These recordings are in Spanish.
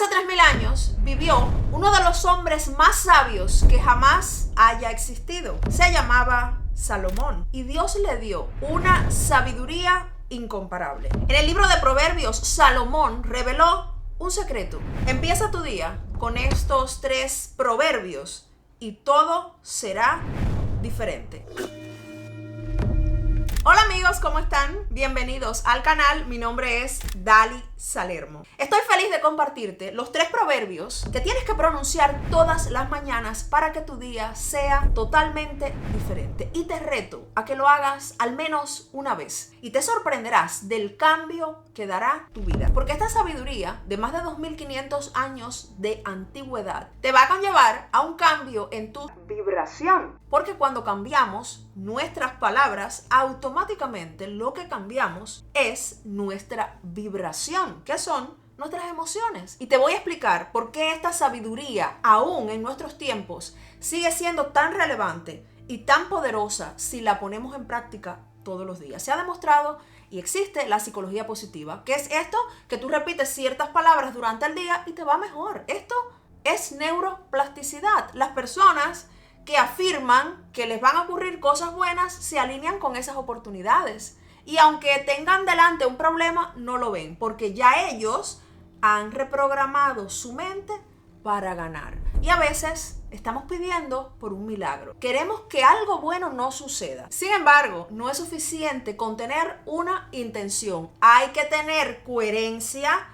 Hace 3000 años vivió uno de los hombres más sabios que jamás haya existido. Se llamaba Salomón y Dios le dio una sabiduría incomparable. En el libro de Proverbios, Salomón reveló un secreto. Empieza tu día con estos 3 proverbios y todo será diferente. Hola amigos, ¿cómo están? Bienvenidos al canal. Mi nombre es Dali Salermo. Estoy feliz de compartirte los 3 proverbios que tienes que pronunciar todas las mañanas para que tu día sea totalmente diferente. Y te reto a que lo hagas al menos una vez. Y te sorprenderás del cambio que dará tu vida. Porque esta sabiduría de más de 2500 años de antigüedad te va a conllevar a un cambio en tu vibración. Porque cuando cambiamos nuestras palabras, automáticamente lo que cambiamos es nuestra vibración, que son nuestras emociones. Y te voy a explicar por qué esta sabiduría, aún en nuestros tiempos, sigue siendo tan relevante y tan poderosa si la ponemos en práctica todos los días. Se ha demostrado y existe la psicología positiva, que es esto, que tú repites ciertas palabras durante el día y te va mejor. Esto es neuroplasticidad. Las personas que afirman que les van a ocurrir cosas buenas se alinean con esas oportunidades. Y aunque tengan delante un problema, no lo ven, porque ya ellos han reprogramado su mente para ganar. Y a veces estamos pidiendo por un milagro. Queremos que algo bueno no suceda. Sin embargo, no es suficiente con tener una intención. Hay que tener coherencia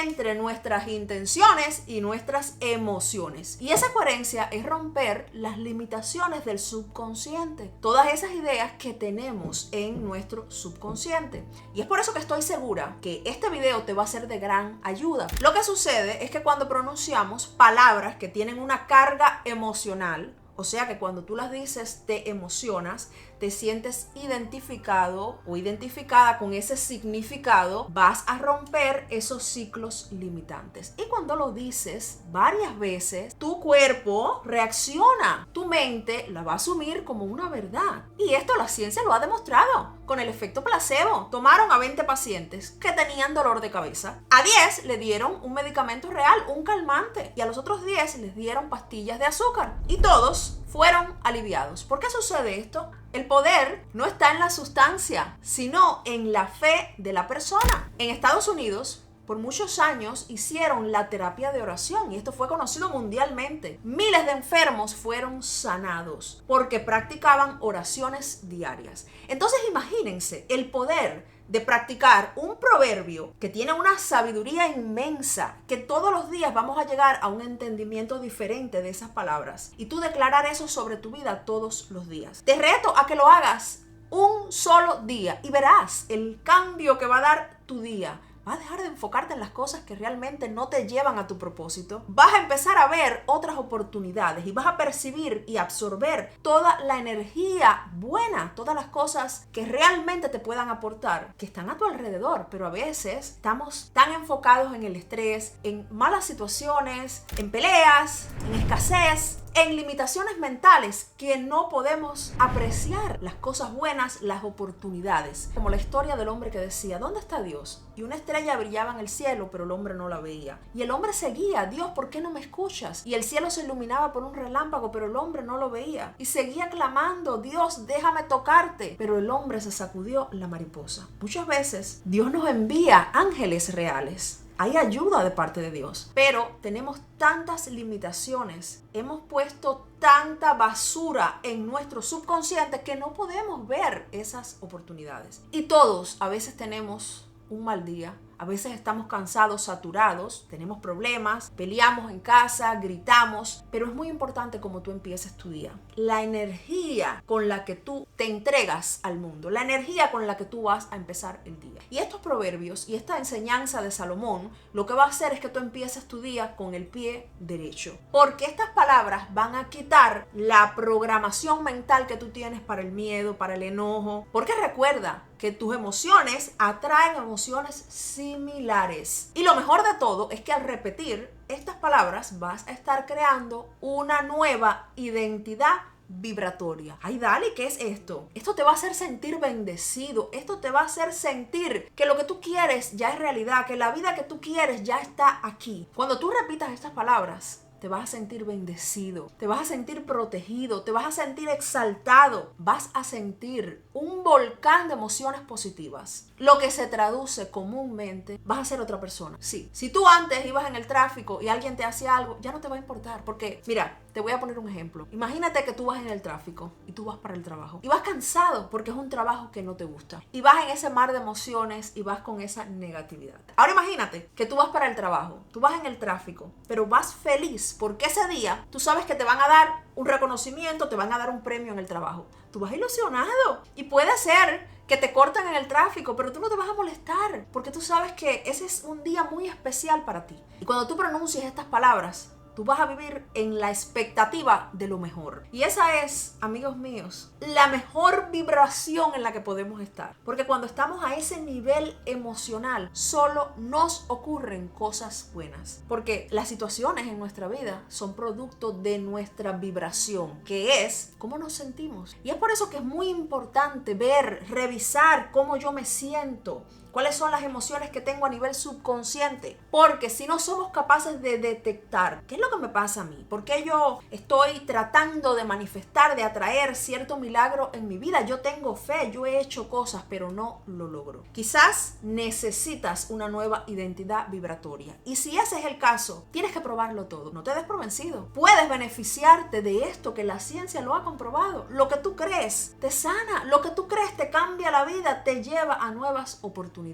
entre nuestras intenciones y nuestras emociones. Y esa coherencia es romper las limitaciones del subconsciente. Todas esas ideas que tenemos en nuestro subconsciente. Y es por eso que estoy segura que este video te va a ser de gran ayuda. Lo que sucede es que cuando pronunciamos palabras que tienen una carga emocional, o sea que cuando tú las dices te emocionas, te sientes identificado o identificada con ese significado, vas a romper esos ciclos limitantes. Y cuando lo dices varias veces, tu cuerpo reacciona, tu mente la va a asumir como una verdad. Y esto la ciencia lo ha demostrado con el efecto placebo. Tomaron a 20 pacientes que tenían dolor de cabeza. A 10 le dieron un medicamento real, un calmante, y a los otros 10 les dieron pastillas de azúcar. Y todos fueron aliviados. ¿Por qué sucede esto? El poder no está en la sustancia, sino en la fe de la persona. En Estados Unidos, por muchos años hicieron la terapia de oración y esto fue conocido mundialmente. Miles de enfermos fueron sanados porque practicaban oraciones diarias. Entonces imagínense el poder de practicar un proverbio que tiene una sabiduría inmensa, que todos los días vamos a llegar a un entendimiento diferente de esas palabras y tú declarar eso sobre tu vida todos los días. Te reto a que lo hagas un solo día y verás el cambio que va a dar tu día. Vas a dejar de enfocarte en las cosas que realmente no te llevan a tu propósito. Vas a empezar a ver otras oportunidades y vas a percibir y absorber toda la energía buena, todas las cosas que realmente te puedan aportar, que están a tu alrededor. Pero a veces estamos tan enfocados en el estrés, en malas situaciones, en peleas, en escasez, en limitaciones mentales, que no podemos apreciar las cosas buenas, las oportunidades. Como la historia del hombre que decía, ¿dónde está Dios? Y una estrella brillaba en el cielo, pero el hombre no la veía. Y el hombre seguía, Dios, ¿por qué no me escuchas? Y el cielo se iluminaba por un relámpago, pero el hombre no lo veía. Y seguía clamando, Dios, déjame tocarte. Pero el hombre se sacudió la mariposa. Muchas veces Dios nos envía ángeles reales. Hay ayuda de parte de Dios, pero tenemos tantas limitaciones, hemos puesto tanta basura en nuestro subconsciente que no podemos ver esas oportunidades. Y todos a veces tenemos un mal día, a veces estamos cansados, saturados, tenemos problemas, peleamos en casa, gritamos, pero es muy importante cómo tú empieces tu día. La energía con la que tú te entregas al mundo, la energía con la que tú vas a empezar el día. Y estos proverbios y esta enseñanza de Salomón, lo que va a hacer es que tú empieces tu día con el pie derecho. Porque estas palabras van a quitar la programación mental que tú tienes para el miedo, para el enojo. Porque recuerda que tus emociones atraen emociones similares. Y lo mejor de todo es que al repetir estas palabras vas a estar creando una nueva identidad vibratoria. Ay, Dali, ¿qué es esto? Esto te va a hacer sentir bendecido. Esto te va a hacer sentir que lo que tú quieres ya es realidad, que la vida que tú quieres ya está aquí. Cuando tú repitas estas palabras, te vas a sentir bendecido, te vas a sentir protegido, te vas a sentir exaltado, vas a sentir un volcán de emociones positivas. Lo que se traduce comúnmente, vas a ser otra persona. Sí, si tú antes ibas en el tráfico y alguien te hacía algo, ya no te va a importar, porque mira, te voy a poner un ejemplo. Imagínate que tú vas en el tráfico y tú vas para el trabajo y vas cansado porque es un trabajo que no te gusta y vas en ese mar de emociones y vas con esa negatividad. Ahora imagínate que tú vas para el trabajo, tú vas en el tráfico, pero vas feliz porque ese día tú sabes que te van a dar un reconocimiento, te van a dar un premio en el trabajo. Tú vas ilusionado y puede ser que te cortan en el tráfico, pero tú no te vas a molestar porque tú sabes que ese es un día muy especial para ti. Y cuando tú pronuncias estas palabras, tú vas a vivir en la expectativa de lo mejor. Y esa es, amigos míos, la mejor vibración en la que podemos estar. Porque cuando estamos a ese nivel emocional, solo nos ocurren cosas buenas. Porque las situaciones en nuestra vida son producto de nuestra vibración, que es cómo nos sentimos. Y es por eso que es muy importante ver, revisar cómo yo me siento. ¿Cuáles son las emociones que tengo a nivel subconsciente? Porque si no somos capaces de detectar qué es lo que me pasa a mí, por qué yo estoy tratando de manifestar, de atraer cierto milagro en mi vida, yo tengo fe, yo he hecho cosas, pero no lo logro. Quizás necesitas una nueva identidad vibratoria. Y si ese es el caso, tienes que probarlo todo. No te des por vencido. Puedes beneficiarte de esto que la ciencia lo ha comprobado. Lo que tú crees te sana, lo que tú crees te cambia la vida, te lleva a nuevas oportunidades.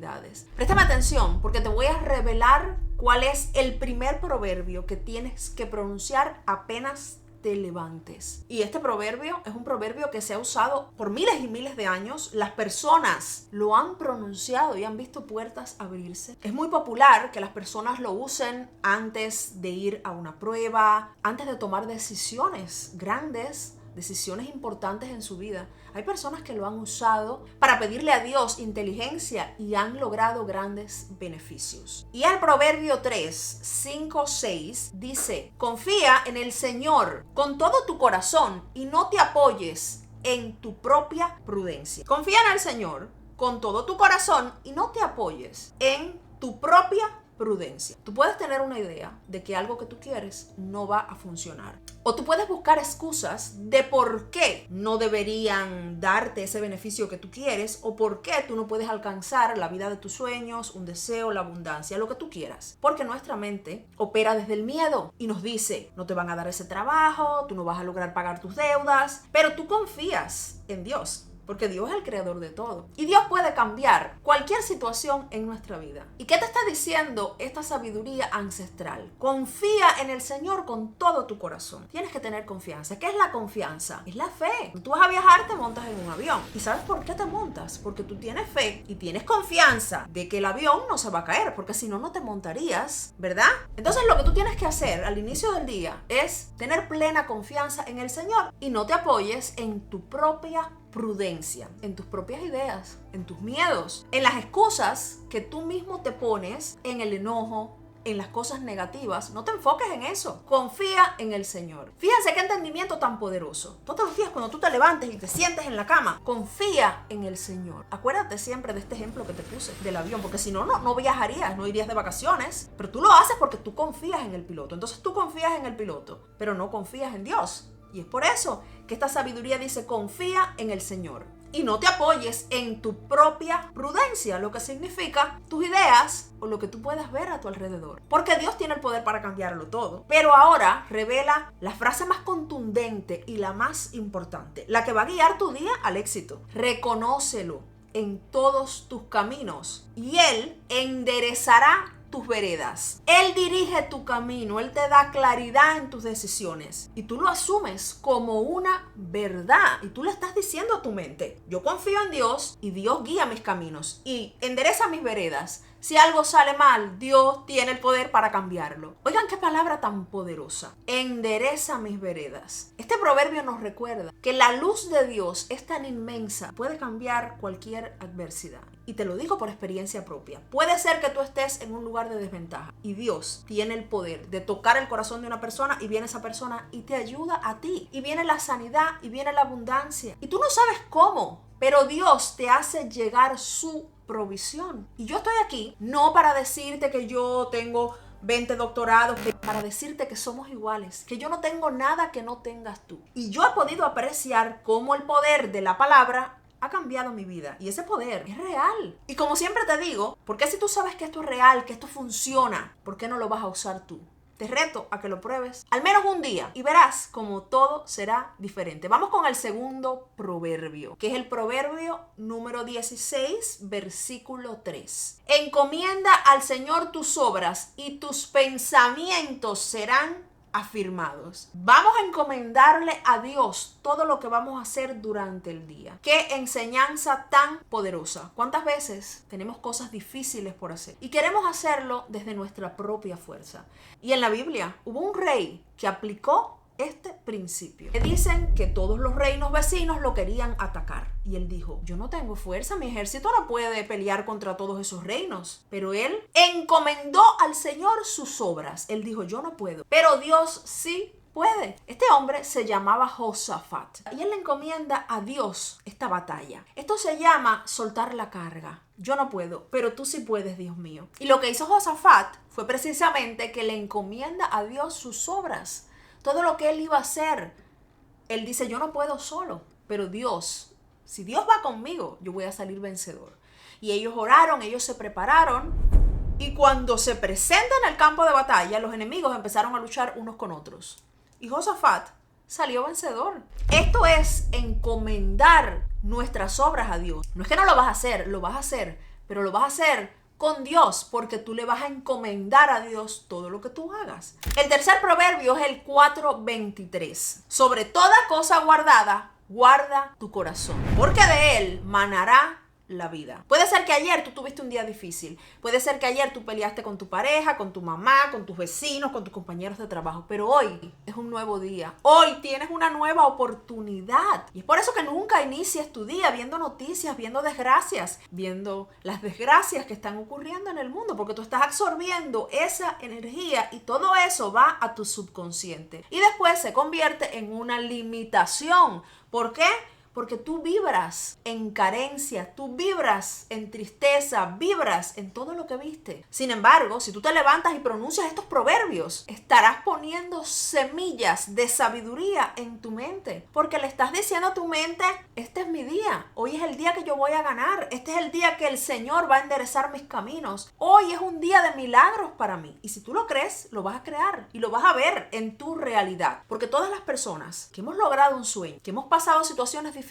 Préstame atención porque te voy a revelar cuál es el primer proverbio que tienes que pronunciar apenas te levantes. Y este proverbio es un proverbio que se ha usado por miles y miles de años. Las personas lo han pronunciado y han visto puertas abrirse. Es muy popular que las personas lo usen antes de ir a una prueba, antes de tomar decisiones grandes, decisiones importantes en su vida. Hay personas que lo han usado para pedirle a Dios inteligencia y han logrado grandes beneficios. Y el Proverbio 3, 5, 6 dice: confía en el Señor con todo tu corazón y no te apoyes en tu propia prudencia. Confía en el Señor con todo tu corazón y no te apoyes en tu propia prudencia. Tú puedes tener una idea de que algo que tú quieres no va a funcionar. O tú puedes buscar excusas de por qué no deberían darte ese beneficio que tú quieres o por qué tú no puedes alcanzar la vida de tus sueños, un deseo, la abundancia, lo que tú quieras. Porque nuestra mente opera desde el miedo y nos dice: no te van a dar ese trabajo, tú no vas a lograr pagar tus deudas, pero tú confías en Dios. Porque Dios es el creador de todo. Y Dios puede cambiar cualquier situación en nuestra vida. ¿Y qué te está diciendo esta sabiduría ancestral? Confía en el Señor con todo tu corazón. Tienes que tener confianza. ¿Qué es la confianza? Es la fe. Tú vas a viajar, te montas en un avión. ¿Y sabes por qué te montas? Porque tú tienes fe y tienes confianza de que el avión no se va a caer. Porque si no, no te montarías, ¿verdad? Entonces lo que tú tienes que hacer al inicio del día es tener plena confianza en el Señor y no te apoyes en tu propia prudencia, en tus propias ideas, en tus miedos, en las excusas que tú mismo te pones, en el enojo, en las cosas negativas. No te enfoques en eso. Confía en el Señor. Fíjense qué entendimiento tan poderoso. Todos los días cuando tú te levantes y te sientes en la cama, confía en el Señor. Acuérdate siempre de este ejemplo que te puse del avión, porque si no, no viajarías, no irías de vacaciones. Pero tú lo haces porque tú confías en el piloto. Entonces tú confías en el piloto, pero no confías en Dios. Y es por eso que esta sabiduría dice: confía en el Señor y no te apoyes en tu propia prudencia, lo que significa tus ideas o lo que tú puedas ver a tu alrededor. Porque Dios tiene el poder para cambiarlo todo. Pero ahora revela la frase más contundente y la más importante, la que va a guiar tu día al éxito. Reconócelo en todos tus caminos y Él enderezará tus veredas. Él dirige tu camino, Él te da claridad en tus decisiones y tú lo asumes como una verdad y tú le estás diciendo a tu mente: yo confío en Dios y Dios guía mis caminos y endereza mis veredas. Si algo sale mal, Dios tiene el poder para cambiarlo. Oigan qué palabra tan poderosa. Endereza mis veredas. Este proverbio nos recuerda que la luz de Dios es tan inmensa, puede cambiar cualquier adversidad. Y te lo digo por experiencia propia. Puede ser que tú estés en un lugar de desventaja y Dios tiene el poder de tocar el corazón de una persona y viene esa persona y te ayuda a ti. Y viene la sanidad y viene la abundancia. Y tú no sabes cómo, pero Dios te hace llegar su provisión. Y yo estoy aquí no para decirte que yo tengo 20 doctorados, para decirte que somos iguales, que yo no tengo nada que no tengas tú. Y yo he podido apreciar cómo el poder de la palabra ha cambiado mi vida. Y ese poder es real. Y como siempre te digo, porque si tú sabes que esto es real, que esto funciona, ¿por qué no lo vas a usar tú? Te reto a que lo pruebes al menos un día y verás como todo será diferente. Vamos con el segundo proverbio, que es el proverbio número 16, versículo 3. Encomienda al Señor tus obras y tus pensamientos serán afirmados. Vamos a encomendarle a Dios todo lo que vamos a hacer durante el día. Qué enseñanza tan poderosa. ¿Cuántas veces tenemos cosas difíciles por hacer y queremos hacerlo desde nuestra propia fuerza? Y en la Biblia hubo un rey que aplicó este principio. Le dicen que todos los reinos vecinos lo querían atacar. Y él dijo, yo no tengo fuerza, mi ejército no puede pelear contra todos esos reinos. Pero él encomendó al Señor sus obras. Él dijo, yo no puedo, pero Dios sí puede. Este hombre se llamaba Josafat. Y él le encomienda a Dios esta batalla. Esto se llama soltar la carga. Yo no puedo, pero tú sí puedes, Dios mío. Y lo que hizo Josafat fue precisamente que le encomienda a Dios sus obras. Todo lo que él iba a hacer. Él dice, yo no puedo solo, pero Dios, si Dios va conmigo, yo voy a salir vencedor. Y ellos oraron, ellos se prepararon. Y cuando se presentan en el campo de batalla, los enemigos empezaron a luchar unos con otros. Y Josafat salió vencedor. Esto es encomendar nuestras obras a Dios. No es que no lo vas a hacer, lo vas a hacer, pero lo vas a hacer con Dios, porque tú le vas a encomendar a Dios todo lo que tú hagas. El tercer proverbio es el 4:23. Sobre toda cosa guardada, guarda tu corazón, porque de él manará la vida. Puede ser que ayer tú tuviste un día difícil. Puede ser que ayer tú peleaste con tu pareja, con tu mamá, con tus vecinos, con tus compañeros de trabajo. Pero hoy es un nuevo día. Hoy tienes una nueva oportunidad. Y es por eso que nunca inicies tu día viendo noticias, viendo desgracias, viendo las desgracias que están ocurriendo en el mundo. Porque tú estás absorbiendo esa energía y todo eso va a tu subconsciente. Y después se convierte en una limitación. ¿Por qué? Porque tú vibras en carencia, tú vibras en tristeza, vibras en todo lo que viste. Sin embargo, si tú te levantas y pronuncias estos proverbios, estarás poniendo semillas de sabiduría en tu mente. Porque le estás diciendo a tu mente, este es mi día, hoy es el día que yo voy a ganar, este es el día que el Señor va a enderezar mis caminos. Hoy es un día de milagros para mí. Y si tú lo crees, lo vas a crear y lo vas a ver en tu realidad. Porque todas las personas que hemos logrado un sueño, que hemos pasado situaciones difíciles,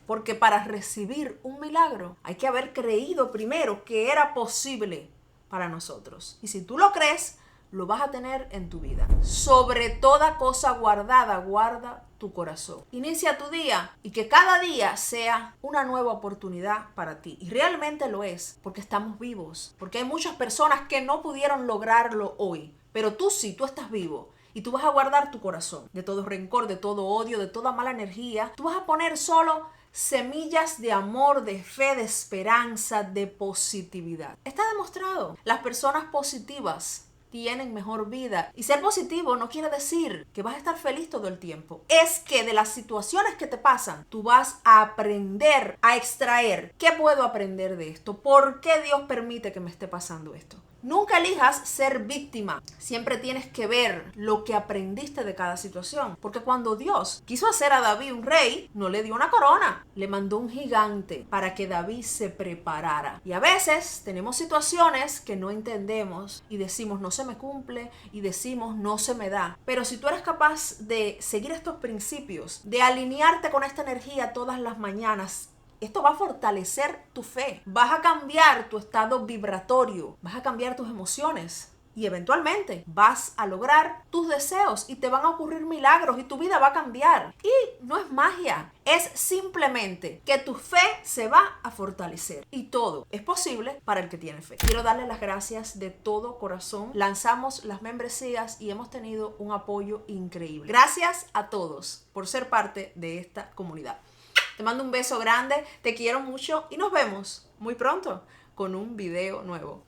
porque para recibir un milagro hay que haber creído primero que era posible para nosotros. Y si tú lo crees, lo vas a tener en tu vida. Sobre toda cosa guardada, guarda tu corazón. Inicia tu día y que cada día sea una nueva oportunidad para ti. Y realmente lo es, porque estamos vivos. Porque hay muchas personas que no pudieron lograrlo hoy. Pero tú sí, tú estás vivo. Y tú vas a guardar tu corazón de todo rencor, de todo odio, de toda mala energía. Tú vas a poner solo semillas de amor, de fe, de esperanza, de positividad. Está demostrado. Las personas positivas tienen mejor vida. Y ser positivo no quiere decir que vas a estar feliz todo el tiempo. Es que de las situaciones que te pasan, tú vas a aprender a extraer. ¿Qué puedo aprender de esto? ¿Por qué Dios permite que me esté pasando esto? Nunca elijas ser víctima. Siempre tienes que ver lo que aprendiste de cada situación. Porque cuando Dios quiso hacer a David un rey, no le dio una corona. Le mandó un gigante para que David se preparara. Y a veces tenemos situaciones que no entendemos y decimos no se me cumple y decimos no se me da. Pero si tú eres capaz de seguir estos principios, de alinearte con esta energía todas las mañanas, esto va a fortalecer tu fe. Vas a cambiar tu estado vibratorio. Vas a cambiar tus emociones. y eventualmente vas a lograr tus deseos y te van a ocurrir milagros y tu vida va a cambiar. Y no es magia, es simplemente que tu fe se va a fortalecer y todo es posible para el que tiene fe. Quiero darle las gracias de todo corazón. Lanzamos las membresías y hemos tenido un apoyo increíble. Gracias a todos por ser parte de esta comunidad. Te mando un beso grande, te quiero mucho y nos vemos muy pronto con un video nuevo.